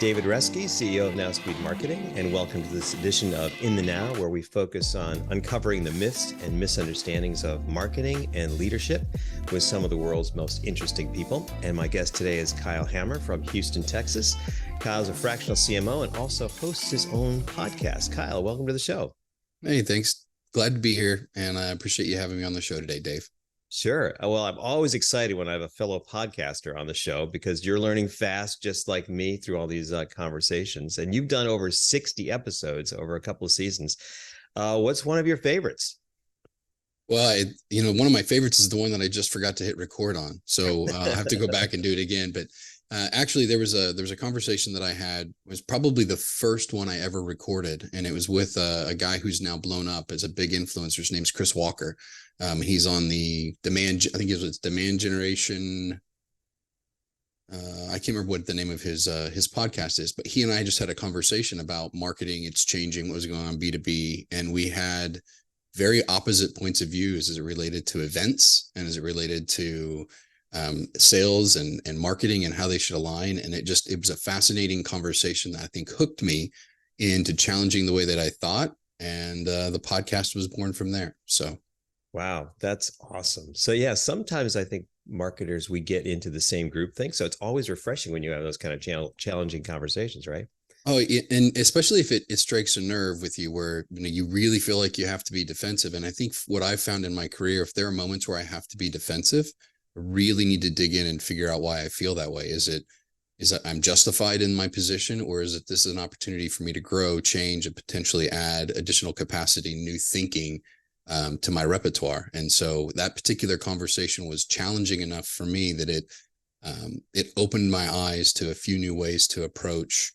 David Reske, CEO of Nowspeed Marketing, and welcome to this edition of In the Now, where we focus on uncovering the myths and misunderstandings of marketing and leadership with some of the world's most interesting people. And my guest today is Kyle Hammer from Houston, Texas. Kyle's a fractional CMO and also hosts his own podcast. Kyle, welcome to the show. Hey, thanks. Glad to be here, and I appreciate you having me on the show today, Dave. Sure. Well, I'm always excited when I have a fellow podcaster on the show because you're learning fast, just like me, through all these conversations. And you've done over 60 episodes over a couple of seasons. What's one of your favorites? Well, one of my favorites is the one that I just forgot to hit record on. So I'll have to go back and do it again. But actually, there was a conversation that I had. It was probably the first one I ever recorded. And it was with a guy who's now blown up as a big influencer. His name's Chris Walker. He's on the demand, I think it's Demand Generation. I can't remember what the name of his podcast is, but he and I just had a conversation about marketing. It's changing, what was going on B2B. And we had very opposite points of view as it related to events and as it related to sales and marketing and how they should align. And it was a fascinating conversation that I think hooked me into challenging the way that I thought. And the podcast was born from there. So. Wow, that's awesome. So yeah, sometimes I think marketers, we get into the same group thing. So it's always refreshing when you have those kind of challenging conversations, right? Oh, and especially if it strikes a nerve with you where you really feel like you have to be defensive. And I think what I've found in my career, if there are moments where I have to be defensive, I really need to dig in and figure out why I feel that way. Is it I'm justified in my position, or is it this is an opportunity for me to grow, change, and potentially add additional capacity, new thinking to my repertoire? And so that particular conversation was challenging enough for me that it opened my eyes to a few new ways to approach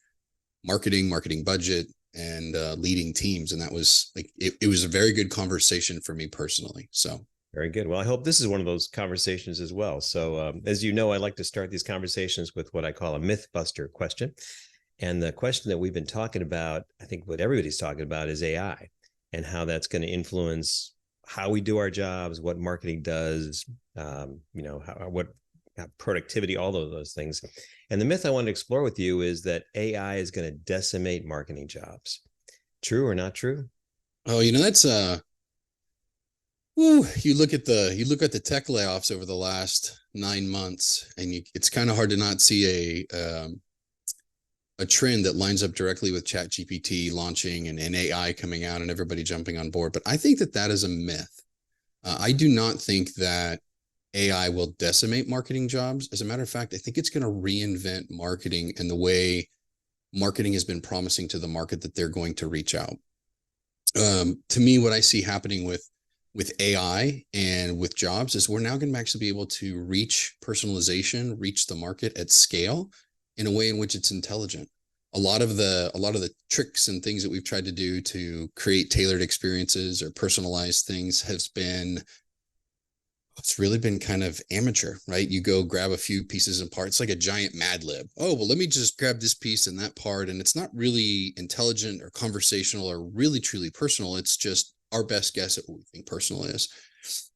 marketing budget, and leading teams. And that was it was a very good conversation for me personally. So very good. Well, I hope this is one of those conversations as well. So as you know, I like to start these conversations with what I call a myth buster question. And the question that we've been talking about, I think what everybody's talking about, is AI. And how that's going to influence how we do our jobs, what marketing does, what productivity, all of those things. And the myth I want to explore with you is that AI is going to decimate marketing jobs. True or not true? Oh, that's you look at the tech layoffs over the last 9 months, and it's kind of hard to not see a trend that lines up directly with ChatGPT launching and AI coming out and everybody jumping on board. But I think that is a myth. I do not think that AI will decimate marketing jobs. As a matter of fact, I think it's going to reinvent marketing and the way marketing has been promising to the market that they're going to reach out. To me, what I see happening with AI and with jobs is we're now going to actually be able to reach personalization, reach the market at scale in a way in which it's intelligent. A lot of the tricks and things that we've tried to do to create tailored experiences or personalized things it's really been kind of amateur, right? You go grab a few pieces and parts, like a giant Mad Lib. Oh, well, let me just grab this piece and that part. And it's not really intelligent or conversational or really truly personal. It's just our best guess at what we think personal is.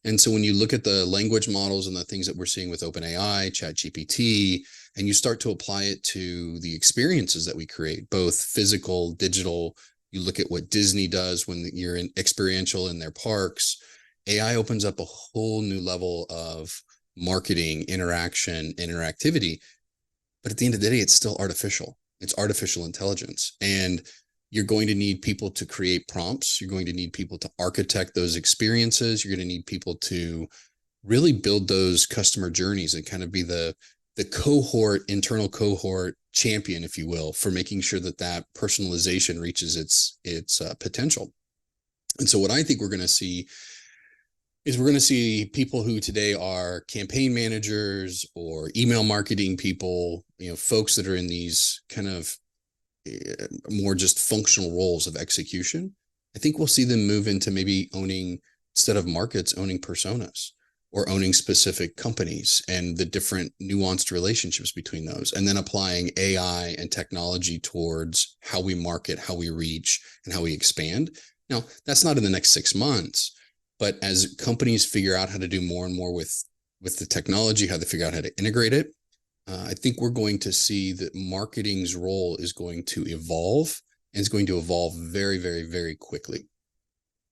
And so when you look at the language models and the things that we're seeing with OpenAI, ChatGPT, and you start to apply it to the experiences that we create, both physical, digital, you look at what Disney does when you're in experiential in their parks, AI opens up a whole new level of marketing, interaction, interactivity. But at the end of the day, it's still artificial. It's artificial intelligence. And you're going to need people to create prompts. You're going to need people to architect those experiences. You're going to need people to really build those customer journeys and kind of be the internal cohort champion, if you will, for making sure that personalization reaches its potential. And so what I think we're going to see is we're going to see people who today are campaign managers or email marketing people, folks that are in these kind of more just functional roles of execution. I think we'll see them move into maybe owning, instead of markets, owning personas or owning specific companies and the different nuanced relationships between those, and then applying AI and technology towards how we market, how we reach, and how we expand. Now, that's not in the next 6 months, but as companies figure out how to do more and more with the technology, how they figure out how to integrate it, I think we're going to see that marketing's role is going to evolve, and it's going to evolve very, very, very quickly.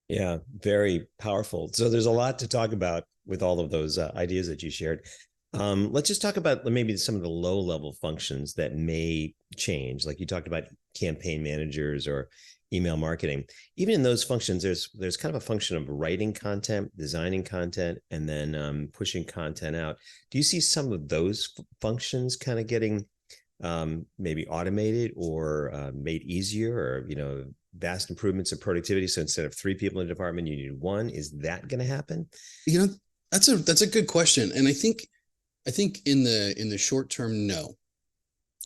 Yeah, very powerful. So there's a lot to talk about with all of those ideas that you shared. Let's just talk about maybe some of the low level functions that may change. Like you talked about campaign managers or email marketing. Even in those functions, there's kind of a function of writing content, designing content, and then pushing content out. Do you see some of those functions kind of getting maybe automated or made easier, or vast improvements in productivity? So instead of 3 people in a department, you need 1. Is that going to happen? You know, that's a good question, and I think in the short term, no.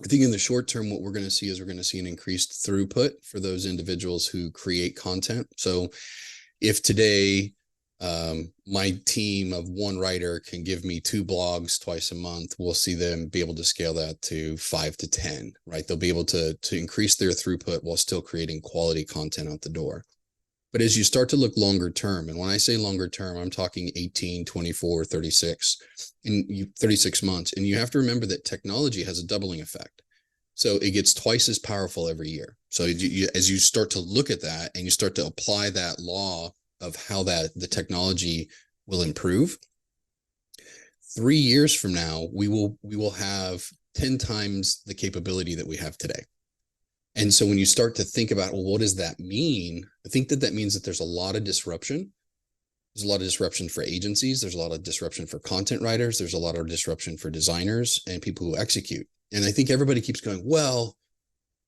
I think in the short term, what we're going to see is we're going to see an increased throughput for those individuals who create content. So if today my team of 1 writer can give me 2 blogs twice a month, we'll see them be able to scale that to 5 to 10, right? They'll be able to increase their throughput while still creating quality content out the door. But as you start to look longer term, and when I say longer term, I'm talking 18, 24, 36, 36 months. And you have to remember that technology has a doubling effect. So it gets twice as powerful every year. So as you start to look at that and you start to apply that law of how the technology will improve, 3 years from now, we will have 10 times the capability that we have today. And so when you start to think about, well, what does that mean? I think that means that there's a lot of disruption. There's a lot of disruption for agencies. There's a lot of disruption for content writers. There's a lot of disruption for designers and people who execute. And I think everybody keeps going, well,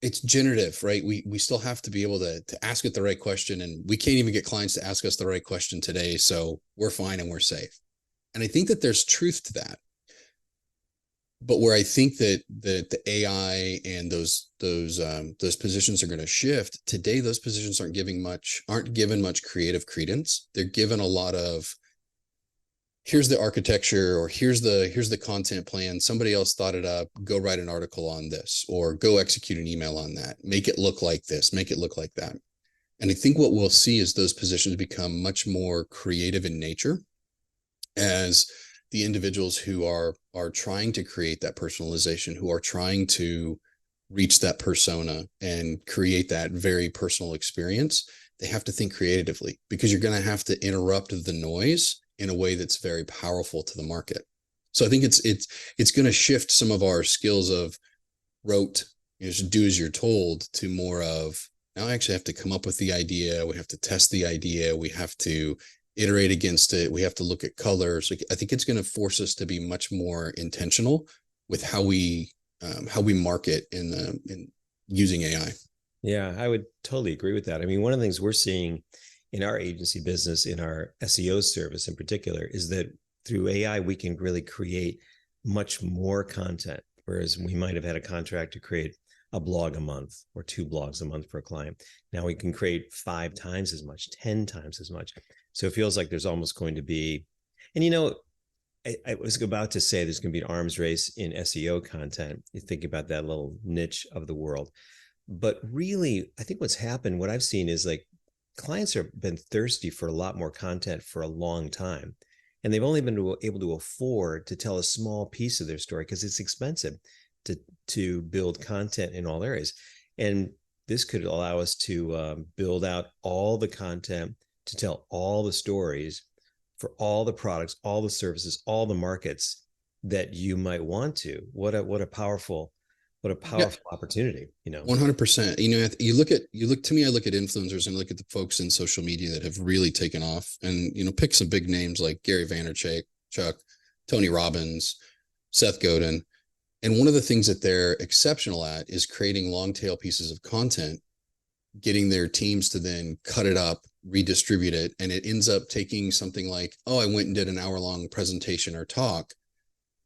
it's generative, right? We still have to be able to ask it the right question. And we can't even get clients to ask us the right question today. So we're fine and we're safe. And I think that there's truth to that. But where I think that the AI and those positions are going to shift today, those positions aren't given much creative credence. They're given a lot of, here's the architecture, or here's the content plan. Somebody else thought it up. Go write an article on this, or go execute an email on that. Make it look like this. Make it look like that. And I think what we'll see is those positions become much more creative in nature, as the individuals who are trying to create that personalization, who are trying to reach that persona and create that very personal experience, they have to think creatively, because you're going to have to interrupt the noise in a way that's very powerful to the market. So I think it's going to shift some of our skills of rote, just do as you're told, to more of, now I actually have to come up with the idea. We have to test the idea. We have to iterate against it. We have to look at colors. Like, I think it's going to force us to be much more intentional with how we market in using AI. Yeah, I would totally agree with that. I mean, one of the things we're seeing in our agency business, in our SEO service in particular, is that through AI, we can really create much more content. Whereas we might have had a contract to create a blog a month or 2 blogs a month for a client. Now we can create 5 times as much, 10 times as much. So it feels like there's almost going to be, and I was about to say there's going to be an arms race in SEO content. You think about that little niche of the world. But really, I think what's happened, what I've seen is like clients have been thirsty for a lot more content for a long time. And they've only been able to afford to tell a small piece of their story because it's expensive to build content in all areas. And this could allow us to build out all the content, to tell all the stories for all the products, all the services, all the markets that you might want to. What a powerful opportunity, 100%. You look to me, I look at influencers and look at the folks in social media that have really taken off, and, pick some big names like Gary Vaynerchuk, Tony Robbins, Seth Godin. And one of the things that they're exceptional at is creating long tail pieces of content, getting their teams to then cut it up, redistribute it. And it ends up taking something like, oh, I went and did an hour-long presentation or talk.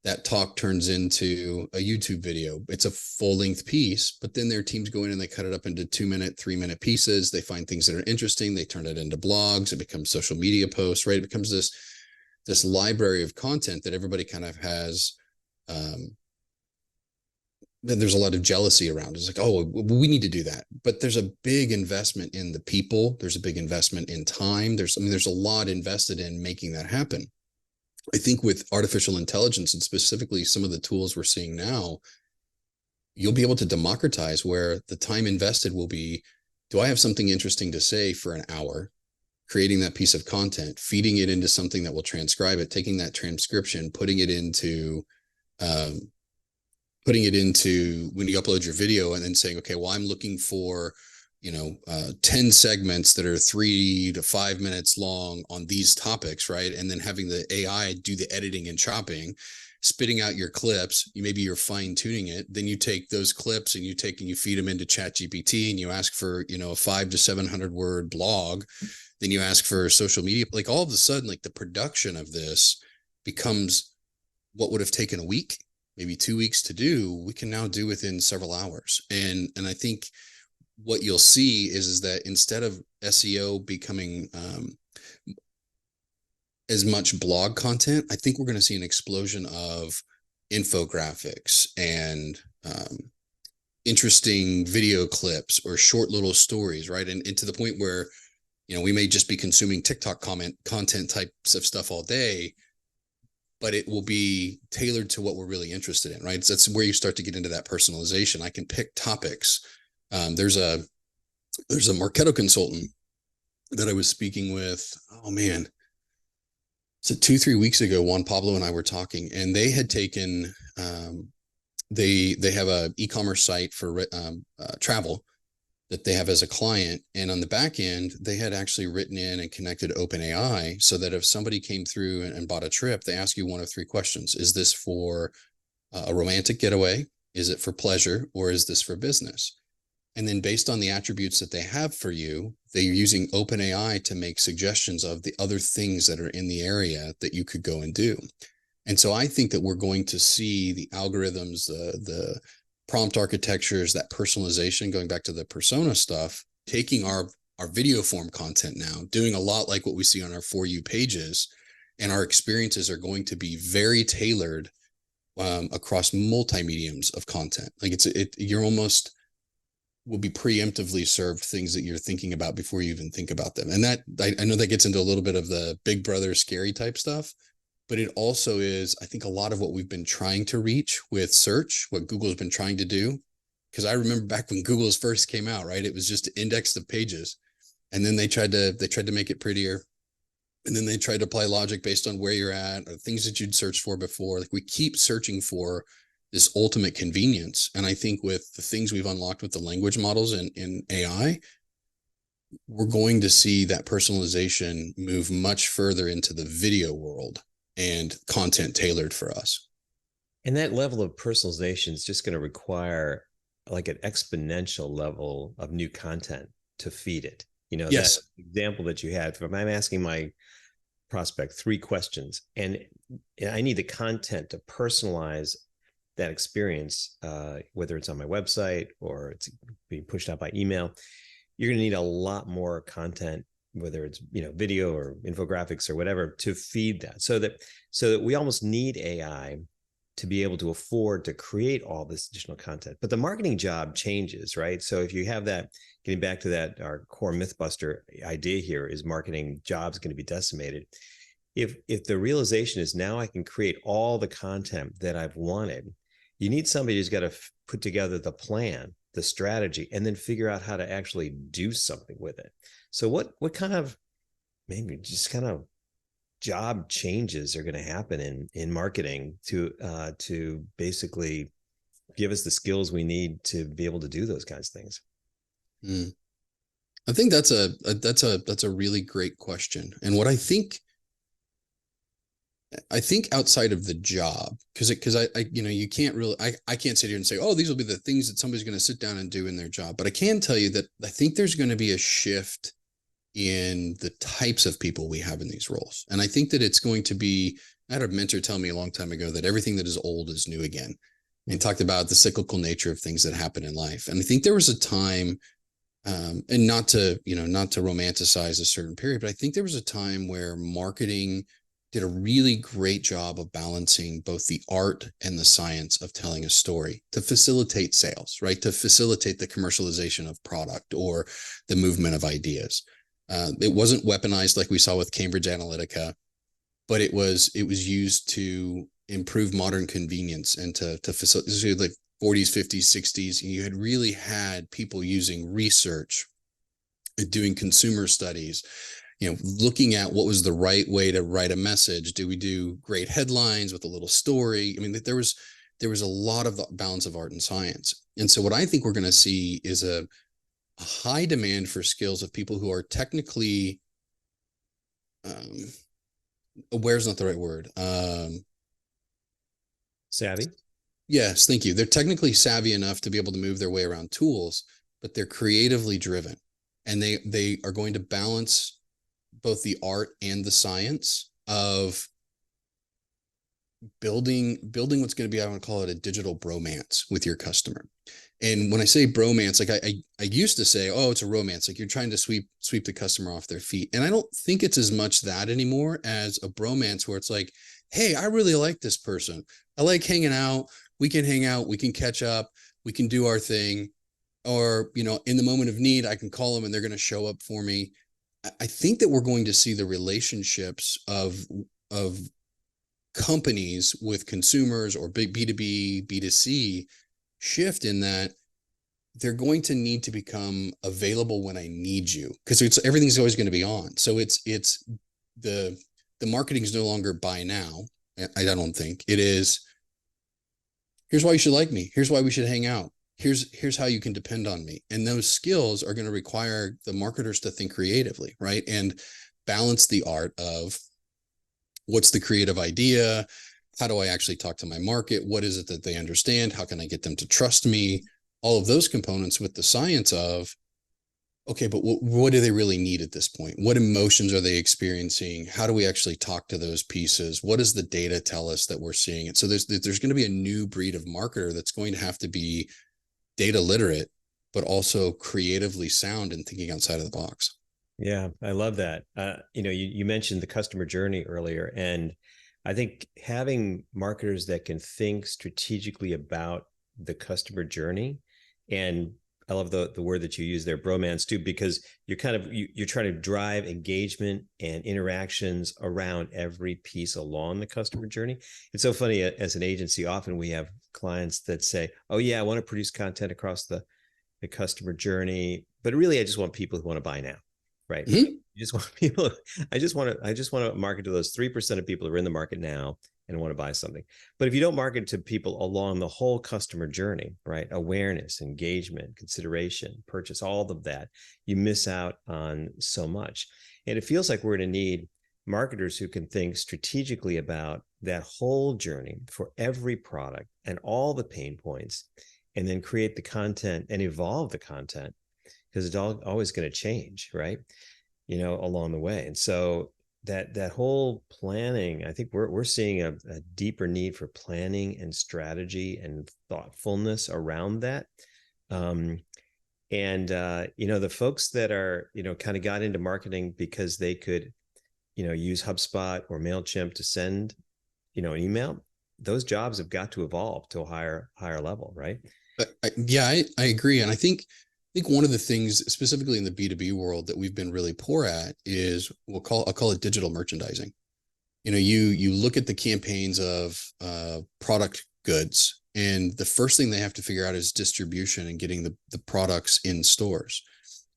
That talk turns into a YouTube video. It's a full-length piece, but then their teams go in and they cut it up into 2-minute, 3-minute pieces. They find things that are interesting. They turn it into blogs. It becomes social media posts, right? It becomes this library of content that everybody kind of has. There's a lot of jealousy around. It's like, oh, we need to do that. But there's a big investment in the people. There's a big investment in time. There's a lot invested in making that happen. I think with artificial intelligence and specifically some of the tools we're seeing now, you'll be able to democratize where the time invested will be, do I have something interesting to say for an hour? Creating that piece of content, feeding it into something that will transcribe it, taking that transcription, um, putting it into when you upload your video, and then saying, okay, well, I'm looking for 10 segments that are 3 to 5 minutes long on these topics, right? And then having the AI do the editing and chopping, spitting out your clips. Maybe you're fine tuning it. Then you take those clips and you feed them into ChatGPT, and you ask for a 500 to 700 word blog. Then you ask for social media. Like, all of a sudden, like, the production of this becomes what would have taken a week, maybe 2 weeks to do, we can now do within several hours. And I think what you'll see is that instead of SEO becoming as much blog content, I think we're going to see an explosion of infographics and interesting video clips or short little stories, right? And to the point where we may just be consuming TikTok content types of stuff all day, but it will be tailored to what we're really interested in, right? So that's where you start to get into that personalization. I can pick topics. There's a Marketo consultant that I was speaking with. Oh man, so 2-3 weeks ago, Juan Pablo and I were talking, and they had taken they have a e-commerce site for travel that they have as a client. And on the back end, they had actually written in and connected OpenAI so that if somebody came through and bought a trip, they ask you one of 3 questions. Is this for a romantic getaway? Is it for pleasure? Or is this for business? And then based on the attributes that they have for you, they're using OpenAI to make suggestions of the other things that are in the area that you could go and do. And so I think that we're going to see the algorithms, the prompt architectures, that personalization, going back to the persona stuff, taking our video form content now, doing a lot like what we see on our For You pages, and our experiences are going to be very tailored across multi-mediums of content. Like you're almost will be preemptively served things that you're thinking about before you even think about them. And that I know that gets into a little bit of the Big Brother scary type stuff, but it also is, I think, a lot of what we've been trying to reach with search, what Google's been trying to do. Because I remember back when Google's first came out, right? It was just to index the pages. And then they tried to make it prettier. And then they tried to apply logic based on where you're at or things that you'd searched for before. Like, we keep searching for this ultimate convenience. And I think with the things we've unlocked with the language models in AI, we're going to see that personalization move much further into the video world and content tailored for us. And that level of personalization is just going to require like an exponential level of new content to feed it. Yes. That example that you had, from I'm asking my prospect 3 questions, and I need the content to personalize that experience, whether it's on my website or it's being pushed out by email. You're going to need a lot more content, whether it's video or infographics or whatever, to feed that, so that we almost need AI to be able to afford to create all this additional content. But the marketing job changes, right? So if you have that, getting back to that, our core mythbuster idea here is marketing jobs going to be decimated. If the realization is now I can create all the content that I've wanted, you need somebody who's got to put together the plan, the strategy, and then figure out how to actually do something with it. So what kind of, maybe just kind of job changes are going to happen in marketing to basically give us the skills we need to be able to do those kinds of things? I think that's a really great question. And what I think outside of the job, because I you can't really, I can't sit here and say, oh, these will be the things that somebody's going to sit down and do in their job. But I can tell you that I think there's going to be a shift in the types of people we have in these roles. And I think that it's going to be, I had a mentor tell me a long time ago that everything that is old is new again, and talked about the cyclical nature of things that happen in life. And I think there was a time, and not to romanticize a certain period, but I think there was a time where marketing did a really great job of balancing both the art and the science of telling a story to facilitate sales, right? To facilitate the commercialization of product or the movement of ideas. It wasn't weaponized like we saw with Cambridge Analytica. but it was used to improve modern convenience and to facilitate like 40s, 50s, 60s. You had really had people using research, doing consumer studies, looking at what was the right way to write a message. Do we do great headlines with a little story? I mean, there was a lot of balance of art and science. And so what I think we're going to see is a high demand for skills of people who are technically um, aware is not the right word. Savvy. Yes, thank you. They're technically savvy enough to be able to move their way around tools, but they're creatively driven, and they are going to balance both the art and the science of building what's going to be, I want to call it a digital bromance with your customer. And when I say bromance, like I used to say, oh, it's a romance, like you're trying to sweep the customer off their feet. And I don't think it's as much that anymore as a bromance, where it's like, hey, I really like this person. I like hanging out. We can hang out. We can catch up. We can do our thing. Or, in the moment of need, I can call them and they're going to show up for me. I think that we're going to see the relationships of companies with consumers, or big B2B, B2C, shift in that they're going to need to become available when I need you, because everything's always going to be on. So it's the marketing is no longer buy now. I don't think it is. Here's why you should like me. Here's why we should hang out. Here's how you can depend on me. And those skills are going to require the marketers to think creatively, right? And balance the art of what's the creative idea? How do I actually talk to my market? What is it that they understand? How can I get them to trust me? All of those components with the science of, okay, but what do they really need at this point? What emotions are they experiencing? How do we actually talk to those pieces? What does the data tell us that we're seeing it? So there's going to be a new breed of marketer that's going to have to be data literate, but also creatively sound and thinking outside of the box. Yeah, I love that. You mentioned the customer journey earlier, and I think having marketers that can think strategically about the customer journey, and I love the word that you use there, bromance, too, because you're trying to drive engagement and interactions around every piece along the customer journey. It's so funny, as an agency, often we have clients that say, "Oh yeah, I want to produce content across the customer journey, but really I just want people who want to buy now." Right. Mm-hmm. You just want people, I just want to market to those 3% of people who are in the market now and want to buy something. But if you don't market to people along the whole customer journey, right? Awareness, engagement, consideration, purchase, all of that, you miss out on so much. And it feels like we're going to need marketers who can think strategically about that whole journey for every product and all the pain points, and then create the content and evolve the content, because it's always going to change, right? Along the way. And so that whole planning, I think we're seeing a deeper need for planning and strategy and thoughtfulness around that. The folks that are, kind of got into marketing because they could, use HubSpot or MailChimp to send, an email, those jobs have got to evolve to a higher level, right? I agree. And I think one of the things, specifically in the B2B world, that we've been really poor at is I'll call it digital merchandising. You look at the campaigns of product goods, and the first thing they have to figure out is distribution and getting the products in stores.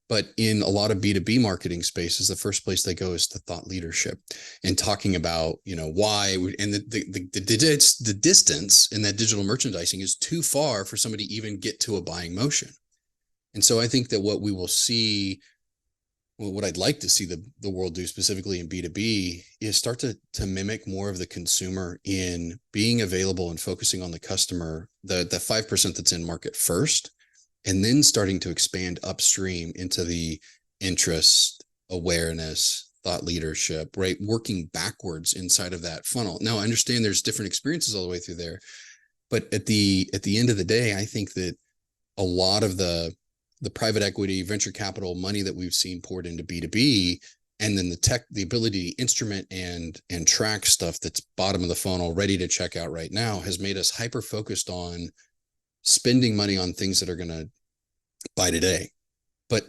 But in a lot of B2B marketing spaces, the first place they go is to thought leadership and talking about, why, and the distance in that digital merchandising is too far for somebody to even get to a buying motion. And so I think that what we will see, what I'd like to see the world do specifically in B2B, is start to mimic more of the consumer in being available and focusing on the customer, the 5% that's in market first, and then starting to expand upstream into the interest, awareness, thought leadership, right? Working backwards inside of that funnel. Now, I understand there's different experiences all the way through there, but at the end of the day, I think that a lot of the private equity, venture capital money that we've seen poured into B2B, and then the ability to instrument and track stuff that's bottom of the funnel, ready to check out right now, has made us hyper focused on spending money on things that are going to buy today. But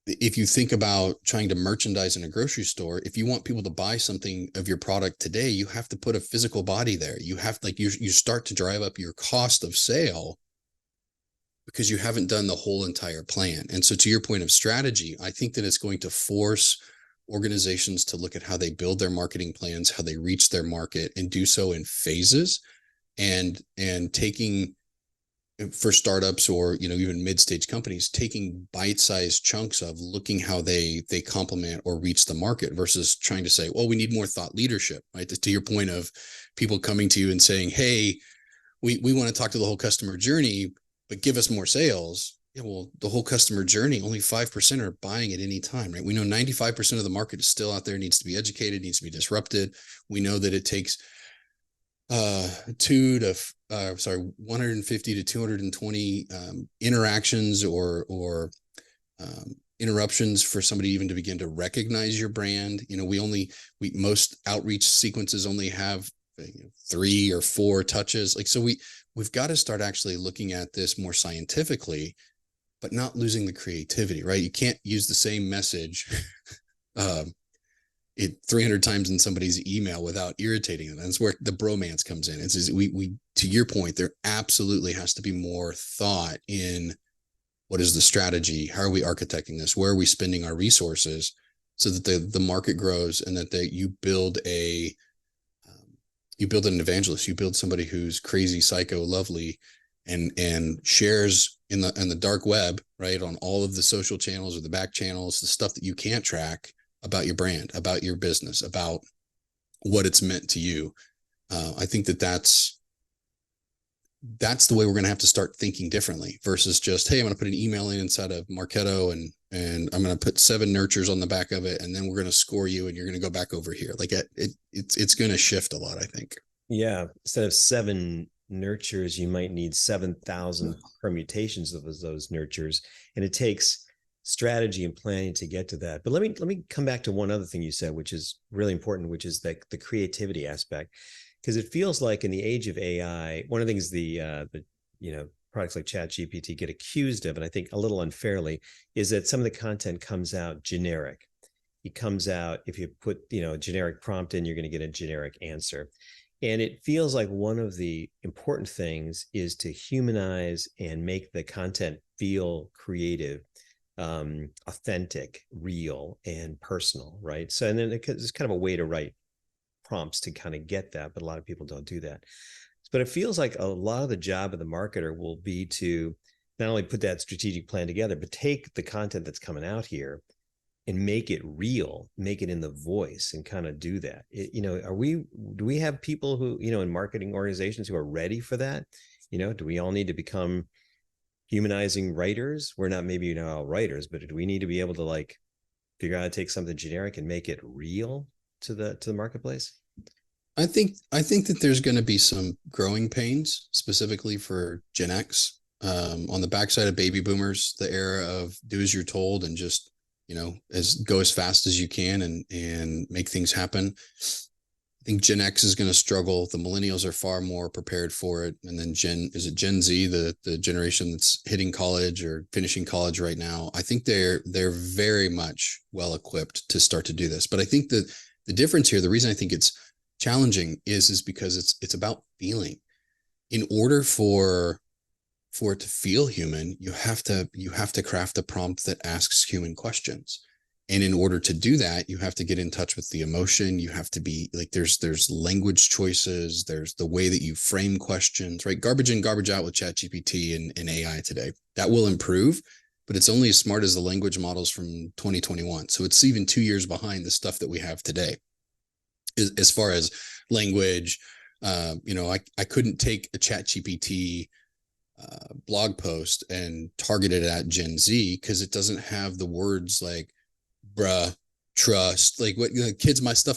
if you think about trying to merchandise in a grocery store, if you want people to buy something of your product today, you have to put a physical body there. You have like you start to drive up your cost of sale because you haven't done the whole entire plan. And so to your point of strategy, I think that it's going to force organizations to look at how they build their marketing plans, how they reach their market, and do so in phases, and taking, for startups or even mid-stage companies, taking bite-sized chunks of looking how they complement or reach the market versus trying to say, well, we need more thought leadership, right? To your point of people coming to you and saying, hey, we want to talk to the whole customer journey, but give us more sales. Yeah, well, the whole customer journey, only 5% are buying at any time, right? We know 95% of the market is still out there, needs to be educated, needs to be disrupted. We know that it takes 150 to 220 interactions or interruptions for somebody even to begin to recognize your brand. Most outreach sequences only have 3 or 4 touches. So we've got to start actually looking at this more scientifically, but not losing the creativity, right? You can't use the same message 300 times in somebody's email without irritating them. That's where the bromance comes in. We to your point, there absolutely has to be more thought in what is the strategy, how are we architecting this, where are we spending our resources, so that the market grows, and that you build an evangelist, you build somebody who's crazy, psycho, lovely, and shares in the dark web, right, on all of the social channels or the back channels, the stuff that you can't track about your brand, about your business, about what it's meant to you. I think that's the way we're going to have to start thinking differently versus just, hey, I'm going to put an email inside of Marketo and I'm going to put 7 nurtures on the back of it, and then we're going to score you and you're going to go back over here. It's going to shift a lot, I think. Yeah. Instead of 7 nurtures, you might need 7,000 permutations of those nurtures. And it takes strategy and planning to get to that. But let me come back to one other thing you said, which is really important, which is the creativity aspect. Because it feels like in the age of AI, one of the things the products like ChatGPT get accused of, and I think a little unfairly, is that some of the content comes out generic. It comes out, if you put a generic prompt in, you're going to get a generic answer. And it feels like one of the important things is to humanize and make the content feel creative, authentic, real, and personal, right? So, and then there's kind of a way to write prompts to kind of get that, but a lot of people don't do that. But it feels like a lot of the job of the marketer will be to not only put that strategic plan together, but take the content that's coming out here and make it real, make it in the voice, and kind of do that. Do we have people who, in marketing organizations who are ready for that? Do we all need to become humanizing writers? We're not all writers, but do we need to be able to figure out how to take something generic and make it real to the marketplace? I think that there's going to be some growing pains specifically for Gen X, on the backside of baby boomers, the era of do as you're told and just go as fast as you can and make things happen. I think Gen X is going to struggle. The millennials are far more prepared for it. And then Gen Z, the generation that's hitting college or finishing college right now, I think they're very much well equipped to start to do this. But I think that the difference here, the reason I think it's challenging is because it's about feeling. In order for it to feel human, you have to craft a prompt that asks human questions. And in order to do that, you have to get in touch with the emotion. You have to be there's language choices. There's the way that you frame questions, right? Garbage in, garbage out with ChatGPT and AI today. That will improve, but it's only as smart as the language models from 2021. So it's even 2 years behind the stuff that we have today. As far as language, I couldn't take a ChatGPT blog post and target it at Gen Z because it doesn't have the words like bruh, trust, like what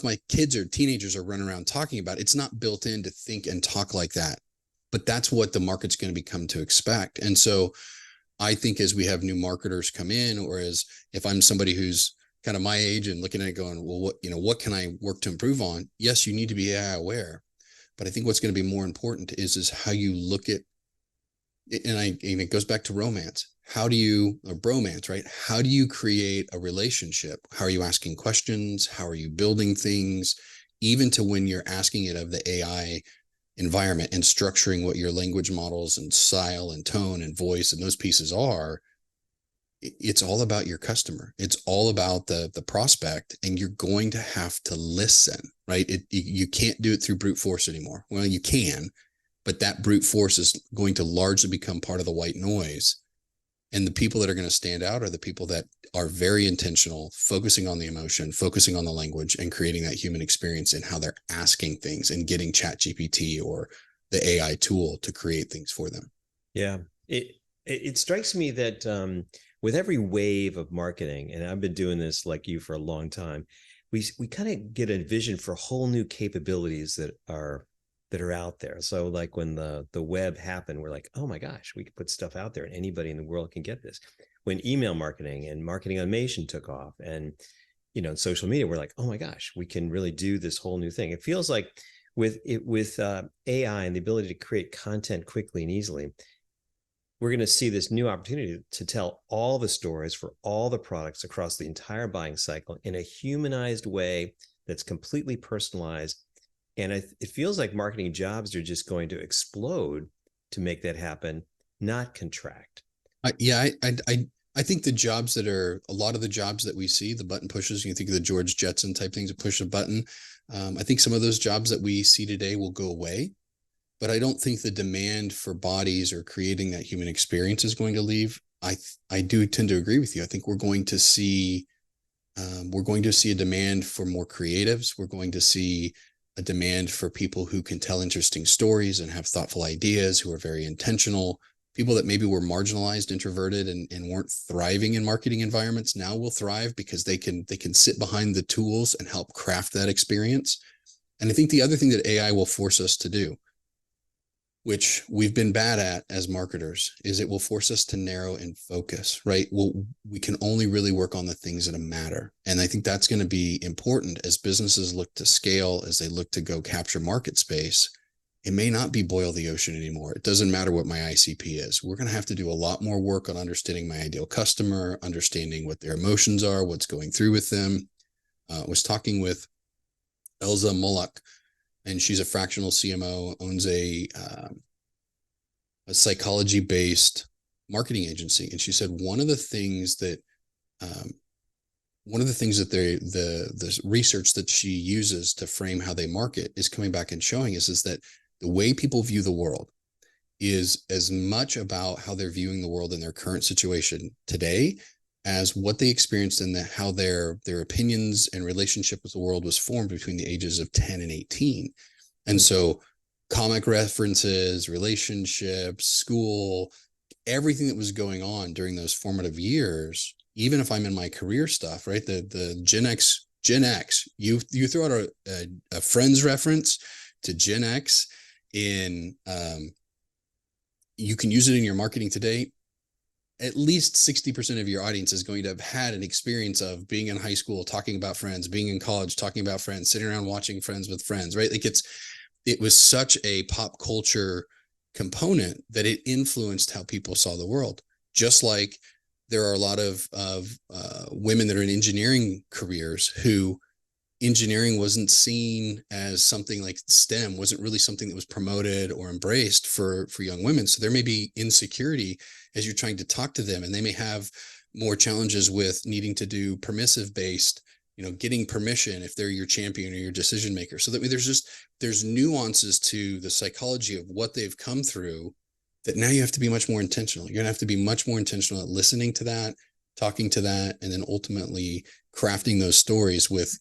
my kids or teenagers are running around talking about. It's not built in to think and talk like that, but that's what the market's going to become to expect. And so I think as we have new marketers come in, or as if I'm somebody who's kind of my age and looking at it going, well, what can I work to improve on? Yes, you need to be AI aware, but I think what's going to be more important is how you look at And it goes back to romance. How do you, or bromance, right? How do you create a relationship? How are you asking questions? How are you building things? Even to when you're asking it of the AI environment and structuring what your language models and style and tone and voice and those pieces are, it's all about your customer. It's all about the prospect, and you're going to have to listen, right? You can't do it through brute force anymore. Well, you can, but that brute force is going to largely become part of the white noise. And the people that are going to stand out are the people that are very intentional, focusing on the emotion, focusing on the language, and creating that human experience in how they're asking things and getting ChatGPT or the AI tool to create things for them. Yeah. It strikes me that with every wave of marketing, and I've been doing this like you for a long time, we kind of get a vision for whole new capabilities that are out there. So like when the web happened, we're like, oh my gosh, we can put stuff out there and anybody in the world can get this. When email marketing and marketing automation took off, and social media, we're like, oh my gosh, we can really do this whole new thing. It feels like with AI and the ability to create content quickly and easily, we're going to see this new opportunity to tell all the stories for all the products across the entire buying cycle in a humanized way that's completely personalized. And it feels like marketing jobs are just going to explode to make that happen, not contract. I think the jobs that are a lot of the jobs that we see, the button pushes, you think of the George Jetson type things, to push a button. I think some of those jobs that we see today will go away, but I don't think the demand for bodies or creating that human experience is going to leave. I do tend to agree with you. I think we're going to see a demand for more creatives. We're going to see a demand for people who can tell interesting stories and have thoughtful ideas, who are very intentional. People that maybe were marginalized, introverted, and weren't thriving in marketing environments now will thrive because they can sit behind the tools and help craft that experience. And I think the other thing that AI will force us to do, which we've been bad at as marketers, is it will force us to narrow and focus, right? We can only really work on the things that matter. And I think that's going to be important as businesses look to scale, as they look to go capture market space. It may not be boil the ocean anymore. It doesn't matter what my ICP is. We're going to have to do a lot more work on understanding my ideal customer, understanding what their emotions are, what's going through with them. I was talking with Elza Mullock, and she's a fractional CMO, owns a psychology-based marketing agency. And she said one of the things that the research that she uses to frame how they market is coming back and showing us is that the way people view the world is as much about how they're viewing the world in their current situation today as what they experienced and how their opinions and relationship with the world was formed between the ages of 10 and 18. And so comic references, relationships, school, everything that was going on during those formative years, even if I'm in my career stuff, right? The Gen X, you throw out a Friends reference to Gen X in, you can use it in your marketing today. At least 60% of your audience is going to have had an experience of being in high school, talking about friends, being in college, talking about friends, sitting around watching Friends with friends, right? Like it was such a pop culture component that it influenced how people saw the world. Just like there are a lot of women that are in engineering careers who engineering wasn't seen as something like STEM, wasn't really something that was promoted or embraced for young women. So there may be insecurity as you're trying to talk to them, and they may have more challenges with needing to do permissive based, getting permission if they're your champion or your decision maker. So that there's nuances to the psychology of what they've come through that now you have to be much more intentional. You're going to have to be much more intentional at listening to that, talking to that, and then ultimately crafting those stories with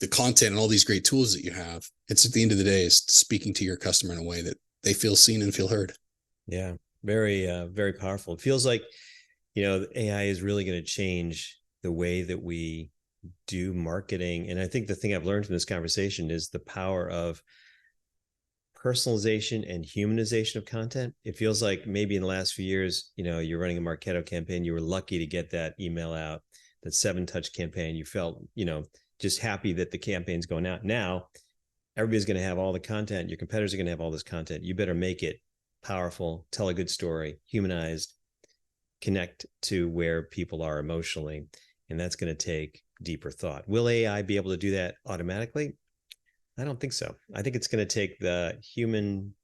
the content and all these great tools that you have. It's at the end of the day is speaking to your customer in a way that they feel seen and feel heard. Yeah, very, very powerful. It feels like, AI is really going to change the way that we do marketing. And I think the thing I've learned from this conversation is the power of personalization and humanization of content. It feels like maybe in the last few years, you're running a Marketo campaign, you were lucky to get that email out, that 7-touch campaign. You felt, just happy that the campaign's going out. Now, everybody's going to have all the content. Your competitors are going to have all this content. You better make it powerful, tell a good story, humanized, connect to where people are emotionally. And that's going to take deeper thought. Will AI be able to do that automatically? I don't think so. I think it's going to take the human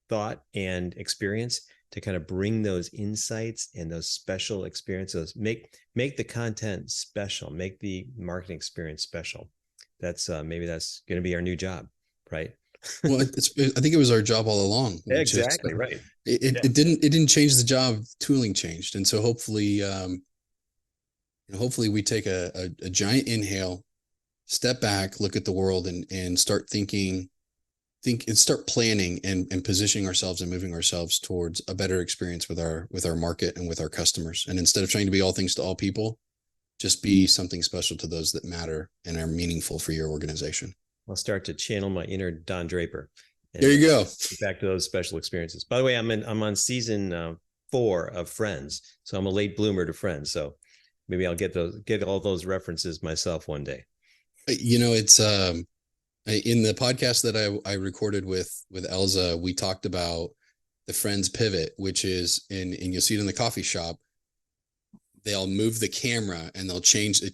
thought and experience to kind of bring those insights and those special experiences, make the content special, make the marketing experience special. That's maybe that's going to be our new job, right? Well, I think it was our job all along. Exactly right. It didn't change the job. Tooling changed, and so hopefully, hopefully we take a giant inhale, step back, look at the world, and start thinking, and start planning and positioning ourselves and moving ourselves towards a better experience with our market and with our customers. And instead of trying to be all things to all people, just be something special to those that matter and are meaningful for your organization. I'll start to channel my inner Don Draper. There you go. Back to those special experiences. By the way, I'm on season 4 of Friends, so I'm a late bloomer to Friends. So maybe I'll get all those references myself one day. It's in the podcast that I recorded with Elza, we talked about the Friends pivot, which is and you'll see it in the coffee shop. They'll move the camera and it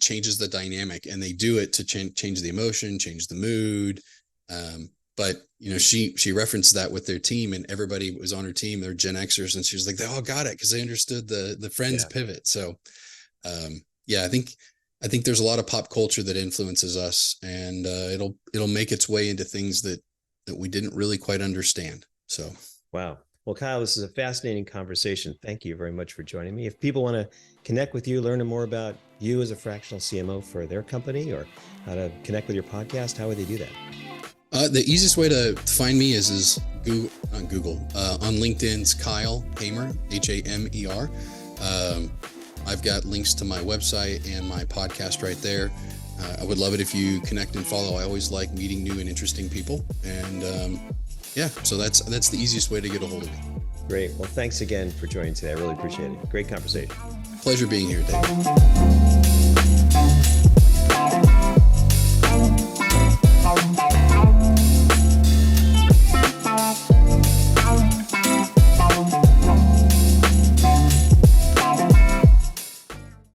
changes the dynamic, and they do it to change the emotion, change the mood. But she referenced that with their team, and everybody was on her team. They're Gen Xers, and she was like, they all got it because they understood the Friends pivot. So, I think there's a lot of pop culture that influences us, and it'll make its way into things that we didn't really quite understand. So, wow. Well, Kyle, this is a fascinating conversation. Thank you very much for joining me. If people want to connect with you, learn more about you as a fractional CMO for their company, or how to connect with your podcast, how would they do that? The easiest way to find me is Google, on LinkedIn's Kyle Hamer, Hamer. I've got links to my website and my podcast right there. I would love it if you connect and follow. I always like meeting new and interesting people. And so that's the easiest way to get a hold of me. Great. Well, thanks again for joining today. I really appreciate it. Great conversation. Pleasure being here, David.